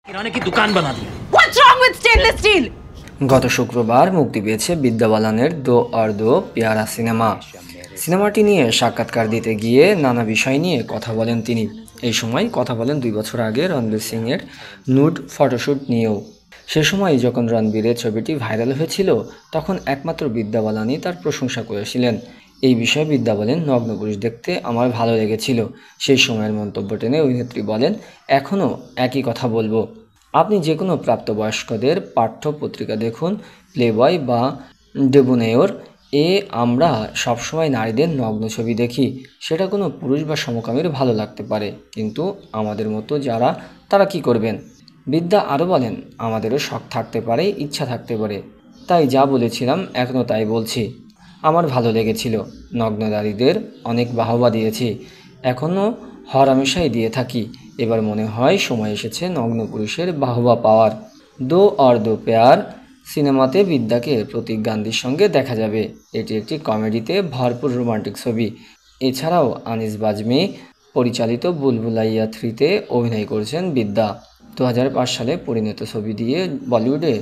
किराने की दुकान बना दी। What's wrong with stainless steel? গত শুক্রবার মুক্তি পেয়েছে বিদ্যা বালানের দো আর দো প্যারা সিনেমা। সিনেমাটি নিয়ে সাক্ষাৎকার দিতে গিয়ে নানা বিষয় নিয়ে কথা বলেন তিনি। এই সময় কথা বলেন 2 বছর আগে রণবীর সিং এর নুড ফটোশ্যুট নিয়েও। সে সময় যখন রণবীরের ছবিটি ভাইরাল হয়েছিল তখন একমাত্র বিদ্যা বালানই তার প্রশংসা করেছিলেন। এই বিষয়ে বিদ্যা বলেন, নগ্ন পুরুষ দেখতে আমার ভালো লেগেছিল। সেই সময়ের মন্তব্য টেনে অভিনেত্রী বলেন, এখনও একই কথা বলবো। আপনি যে কোনো প্রাপ্তবয়স্কদের পাঠ্য পত্রিকা দেখুন, প্লেবয় বা ডেবনেয়র আমরা সবসময় নারীদের নগ্ন ছবি দেখি। সেটা কোনো পুরুষ বা সমকামীর ভালো লাগতে পারে, কিন্তু আমাদের মতো যারা তারা কি করবেন। বিদ্যা আরও বলেন, আমাদেরও শখ থাকতে পারে, ইচ্ছা থাকতে পারে, তাই যা বলেছিলাম এখনও তাই বলছি। আমার ভালো লেগেছিল। নগ্ন নারীদের অনেক বাহবা দিয়েছি, এখনও হরহামেশাই দিয়ে থাকি। এবার মনে হয় সময় এসেছে নগ্ন পুরুষের বাহবা পাওয়ার। দো আর দো প্যার সিনেমাতে বিদ্যাকে প্রতীক গান্ধীর সঙ্গে দেখা যাবে। এটি একটি কমেডিতে ভরপুর রোমান্টিক ছবি। এছাড়াও আনিস বাজমি পরিচালিত বুলবুলাইয়া 3-তে অভিনয় করেছেন বিদ্যা। 2005 সালে পরিণত ছবি দিয়ে বলিউডে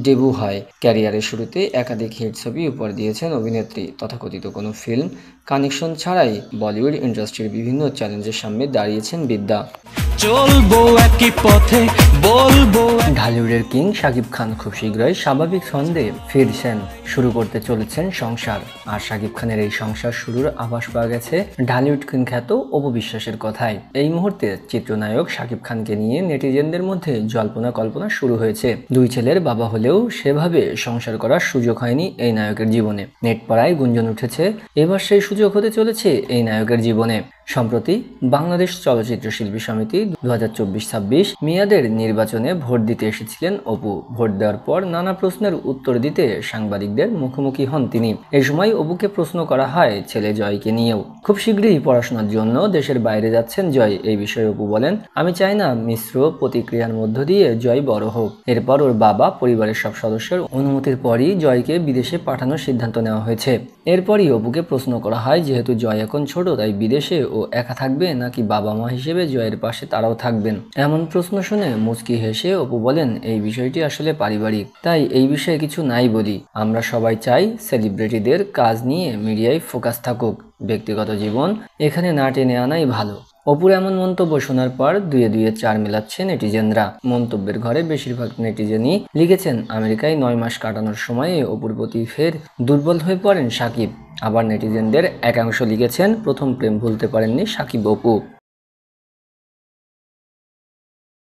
ডেবু হয়। ক্যারিয়ারের শুরুতে একাধিক হিট ছবি উপহার দিয়েছেন অভিনেত্রী। তথাকথিত কোনো ফিল্ম কানেকশন ছাড়াই বলিউড ইন্ডাস্ট্রির বিভিন্ন চ্যালেঞ্জের সামনে দাঁড়িয়েছেন বিদ্যা। ঢালিউডের কিং শাকিব খান খুব শীঘ্রই স্বাভাবিক ছন্দে ফিরছেন, শুরু করতে চলেছেন সংসার। আর শাকিব খানের এই সংসার শুরুর আভাস পাওয়া গেছে ঢালিউড কিং খ্যাত অপু বিশ্বাসের কথায়। এই মুহূর্তে চিত্রনায়ক শাকিব খানকে নিয়ে নেটিজেনদের মধ্যে জল্পনা কল্পনা শুরু হয়েছে। 2 ছেলের বাবা হলেও সেভাবে সংসার করার সুযোগ হয়নি এই নায়কের জীবনে। নেটপাড়ায় গুঞ্জন উঠেছে এবার সেই সুযোগ হতে চলেছে এই নায়কের জীবনে। সম্প্রতি বাংলাদেশ চলচ্চিত্র শিল্পী সমিতি 2024-26 মেয়াদের নির্বাচনে ভোট দিতে এসেছিলেন অপু। ভোট দেওয়ার পর নানা প্রশ্নের উত্তর দিতে সাংবাদিকদের মুখোমুখি হন তিনি। এই সময় অপুকে প্রশ্ন করা হয় ছেলে জয়কে নিয়েও। খুব শীঘ্রই পড়াশোনার জন্য দেশের বাইরে যাচ্ছেন জয়। এই বিষয়ে অপু বলেন, আমি চাই না মিশ্র প্রতিক্রিয়ার মধ্য দিয়ে জয় বড় হোক। এরপর ওর বাবা পরিবারের সব সদস্যের অনুমতির পরই জয়কে বিদেশে পাঠানোর সিদ্ধান্ত নেওয়া হয়েছে। এরপরই অপুকে প্রশ্ন করা হয়, যেহেতু জয় এখন ছোট তাই বিদেশে ও একা থাকবে নাকি বাবা মা হিসেবে জয়ের পাশে তারাও থাকবেন। এমন প্রশ্ন শুনে মুচকি হেসে অপু বলেন, এই বিষয়টি আসলে পারিবারিক, তাই এই বিষয়ে কিছু নাই বলি। আমরা সবাই চাই সেলিব্রিটিদের কাজ নিয়ে মিডিয়ায় ফোকাস থাকুক, ব্যক্তিগত জীবন এখানে না টেনে আনাই ভালো। অপুর এমন মন্তব্য শোনার পর দুয়ে 4 মেলাচ্ছে নেটিজেনরা। মন্তব্যের ঘরে বেশিরভাগ নেটিজেনই লিখেছেন, আমেরিকায় 9 মাস কাটানোর সময়ে অপুর প্রতি ফের দুর্বল হয়ে পড়েন শাকিব। আবার নেটিজেনদের একাংশ লিখেছেন, প্রথম প্রেম ভুলতে পারেননি শাকিব অপু।